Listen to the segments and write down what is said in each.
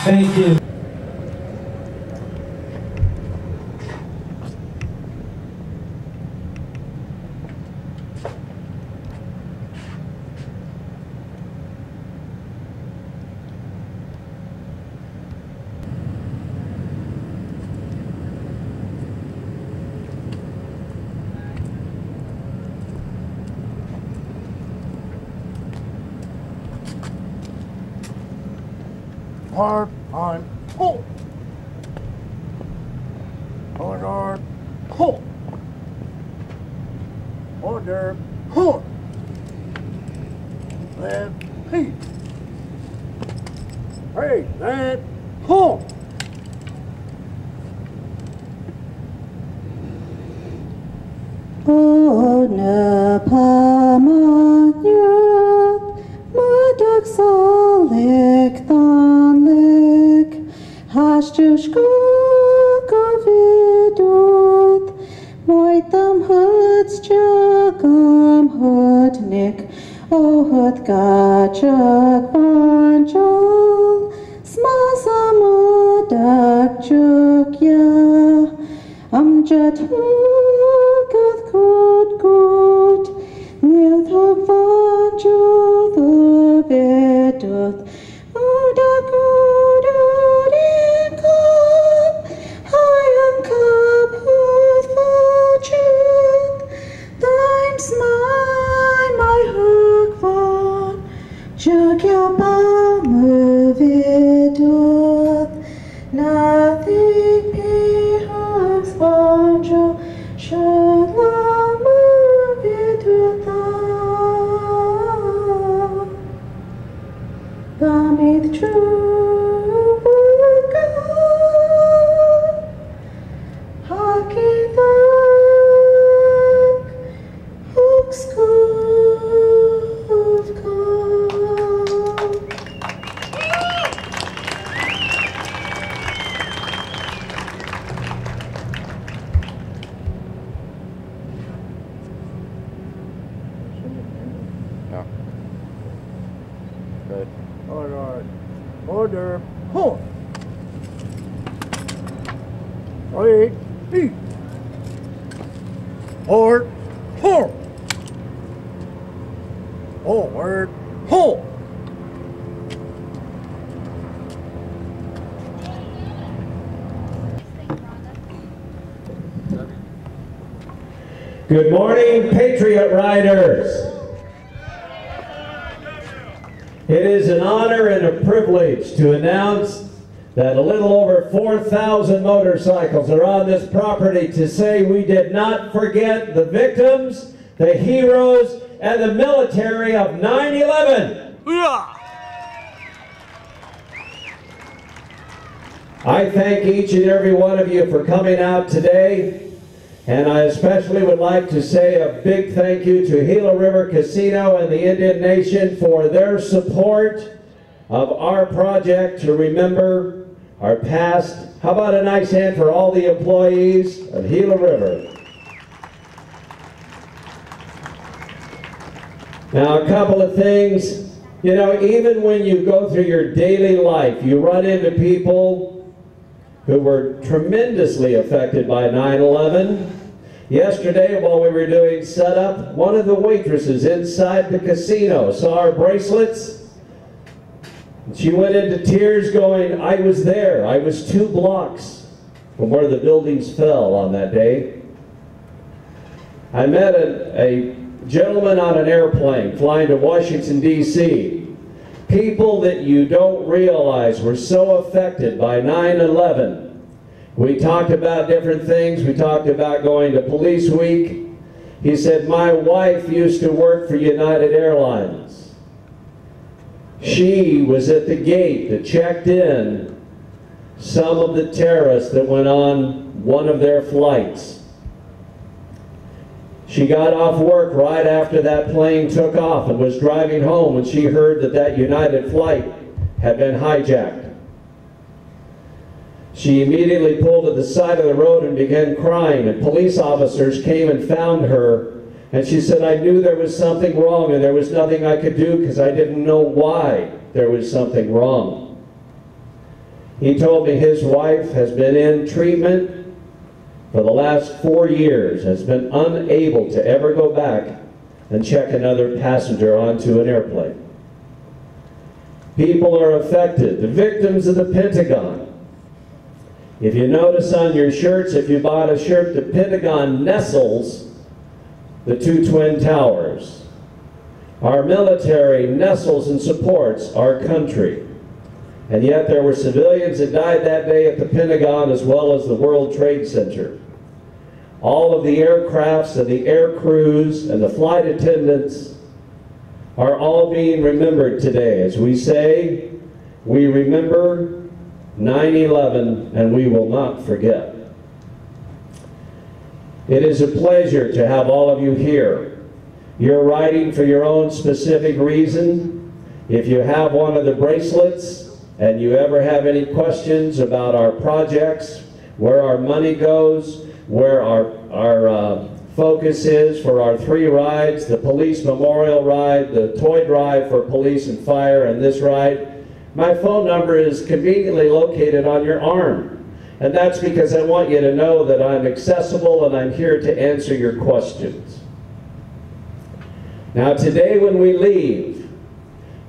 Thank you. Hard on pull. Order pull. Order pull. Left feet. Right, left pull. Ona pamanyat madak salik thanlik hashtushka kavidot moitam huds jagam hudnik ohut gachak banjal smazamadak jukya amjad hugad good near the vanjo the veduth uda good cup I am cup with fortune thine smile my hook von jugya bamuviduth nothing he hugs vanjo should Gamit true God, Hakidak, hooks good God. Yeah. Good. Order, pull. Right, feet. Forward, pull. Forward, pull. Good morning, Patriot Riders. It is an honor and a privilege to announce that a little over 4,000 motorcycles are on this property to say we did not forget the victims, the heroes, and the military of 9/11. I thank each and every one of you for coming out today. And I especially would like to say a big thank you to Gila River Casino and the Indian Nation for their support of our project to remember our past. How about a nice hand for all the employees of Gila River? Now, a couple of things. You know, even when you go through your daily life, you run into people who were tremendously affected by 9/11. Yesterday, while we were doing setup, one of the waitresses inside the casino saw our bracelets. She went into tears going, I was there. I was 2 blocks from where the buildings fell on that day. I met a gentleman on an airplane flying to Washington, D.C. People that you don't realize were so affected by 9/11. We talked about different things. We talked about going to Police Week. He said, my wife used to work for United Airlines. She was at the gate that checked in some of the terrorists that went on one of their flights. She got off work right after that plane took off and was driving home when she heard that that United flight had been hijacked. She immediately pulled to the side of the road and began crying, and police officers came and found her, and she said, I knew there was something wrong and there was nothing I could do because I didn't know why there was something wrong. He told me his wife has been in treatment for the last 4 years, has been unable to ever go back and check another passenger onto an airplane. People are affected, the victims of the Pentagon. If you notice on your shirts, if you bought a shirt, the Pentagon nestles the two twin towers. Our military nestles and supports our country. And yet there were civilians that died that day at the Pentagon as well as the World Trade Center. All of the aircrafts and the air crews and the flight attendants are all being remembered today. As we say, we remember 9/11 and we will not forget. It is a pleasure to have all of you here. You're writing for your own specific reason. If you have one of the bracelets and you ever have any questions about our projects, where our money goes, where our focus is for our 3 rides, the police memorial ride, the toy drive for police and fire, and this ride, my phone number is conveniently located on your arm. And that's because I want you to know that I'm accessible and I'm here to answer your questions. Now today when we leave,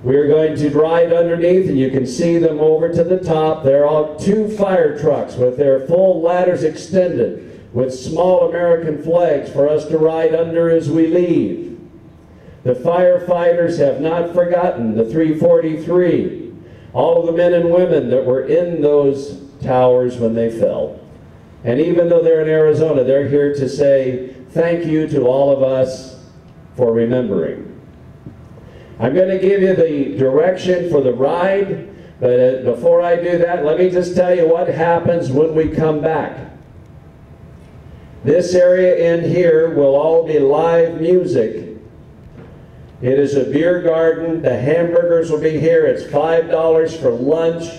we're going to ride underneath, and you can see them over to the top. They're all 2 fire trucks with their full ladders extended with small American flags for us to ride under as we leave. The firefighters have not forgotten the 343, all of the men and women that were in those towers when they fell. And even though they're in Arizona, they're here to say thank you to all of us for remembering. I'm going to give you the direction for the ride, but before I do that, let me just tell you what happens when we come back. This area in here will all be live music. It is a beer garden. The hamburgers will be here. It's $5 for lunch.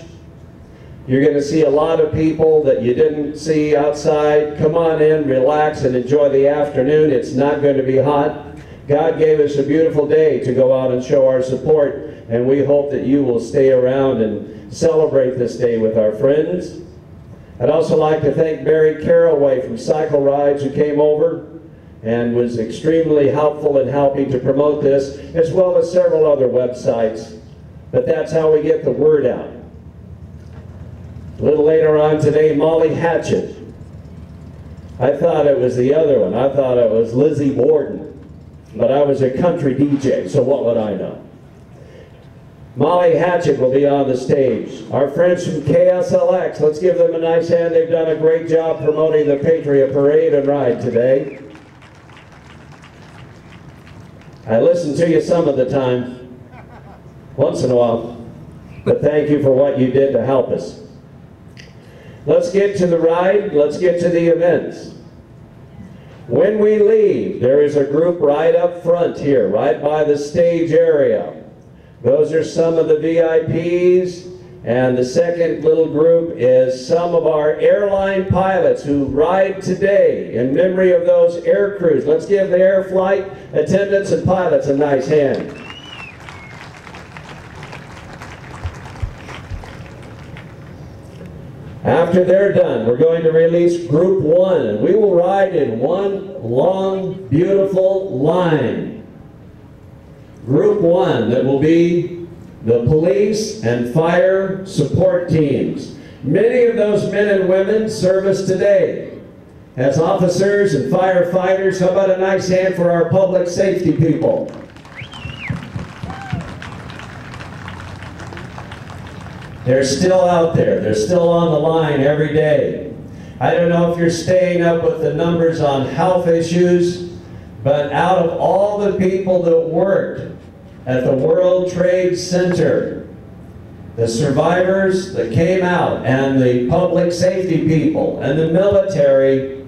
You're going to see a lot of people that you didn't see outside. Come on in, relax, and enjoy the afternoon. It's not going to be hot. God gave us a beautiful day to go out and show our support, and we hope that you will stay around and celebrate this day with our friends. I'd also like to thank Barry Caraway from Cycle Rides, who came over and was extremely helpful in helping to promote this, as well as several other websites. But that's how we get the word out. A little later on today, Molly Hatchet. I thought it was the other one. I thought it was Lizzie Borden. But I was a country DJ, so what would I know? Molly Hatchet will be on the stage. Our friends from KSLX, let's give them a nice hand. They've done a great job promoting the Patriot Parade and Ride today. I listen to you some of the time, once in a while, but thank you for what you did to help us. Let's get to the ride, let's get to the events. When we leave, there is a group right up front here, right by the stage area. Those are some of the VIPs, and the second little group is some of our airline pilots who ride today in memory of those air crews. Let's give the air flight attendants and pilots a nice hand. After they're done, we're going to release Group 1, and we will ride in one long, beautiful line. Group 1, that will be the police and fire support teams. Many of those men and women serve us today as officers and firefighters. How about a nice hand for our public safety people? They're still out there. They're still on the line every day. I don't know if you're staying up with the numbers on health issues, but out of all the people that worked at the World Trade Center, the survivors that came out, and the public safety people, and the military,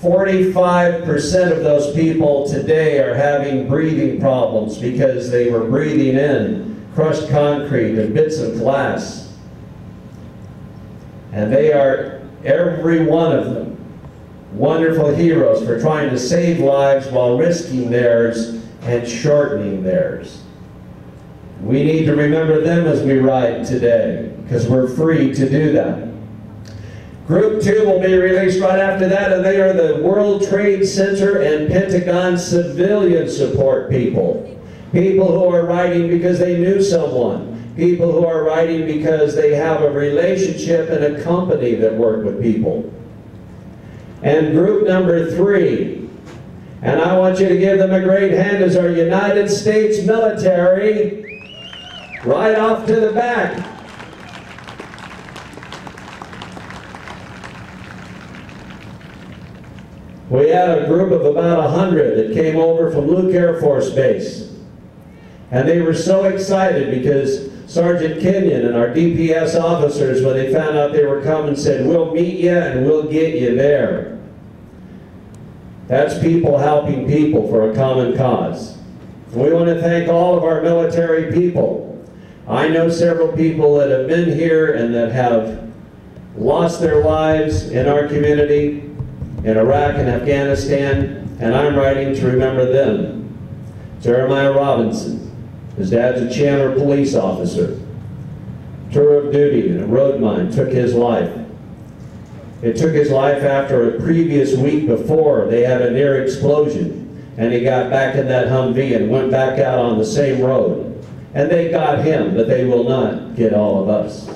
45% of those people today are having breathing problems because they were breathing in crushed concrete and bits of glass. And they are, every one of them, wonderful heroes for trying to save lives while risking theirs and shortening theirs. We need to remember them as we ride today, because we're free to do that. Group 2 will be released right after that, and they are the World Trade Center and Pentagon civilian support people. People who are writing because they knew someone. People who are writing because they have a relationship and a company that work with people. And group number 3, and I want you to give them a great hand, is our United States military, right off to the back. We had a group of about 100 that came over from Luke Air Force Base. And they were so excited because Sergeant Kenyon and our DPS officers, when they found out they were coming, said, "We'll meet you and we'll get you there." That's people helping people for a common cause. We want to thank all of our military people. I know several people that have been here and that have lost their lives in our community, in Iraq and Afghanistan, and I'm writing to remember them. Jeremiah Robinson, his dad's a Chandler police officer. Tour of duty in a road mine took his life. It took his life after a previous week before they had a near explosion, and he got back in that Humvee and went back out on the same road. And they got him, but they will not get all of us.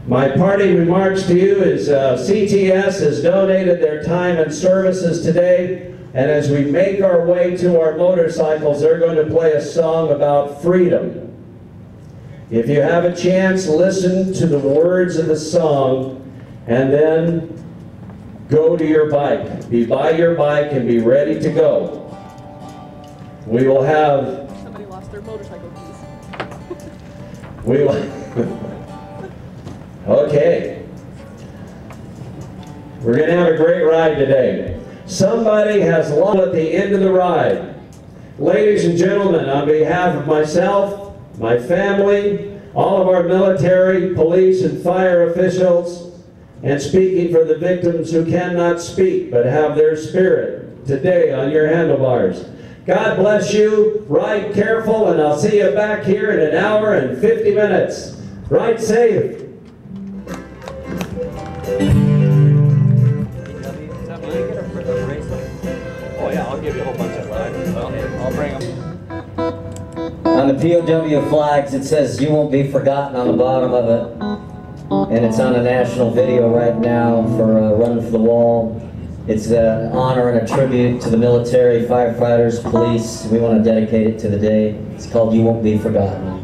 My parting remarks to you is CTS has donated their time and services today, and as we make our way to our motorcycles, they're going to play a song about freedom. If you have a chance, listen to the words of the song, and then go to your bike. Be by your bike and be ready to go. We will have... Somebody lost their motorcycle keys. We will... Okay. We're going to have a great ride today. Somebody has lost at the end of the ride. Ladies and gentlemen, on behalf of myself, my family, all of our military, police, and fire officials, and speaking for the victims who cannot speak but have their spirit today on your handlebars. God bless you. Ride careful, and I'll see you back here in 1 hour and 50 minutes. Ride safe. Oh yeah, I'll give you a whole bunch of flags. I'll bring them. On the POW flags, it says "You Won't Be Forgotten" on the bottom of it. And it's on a national video right now for Run for the Wall. It's an honor and a tribute to the military, firefighters, police. We want to dedicate it to the day. It's called "You Won't Be Forgotten."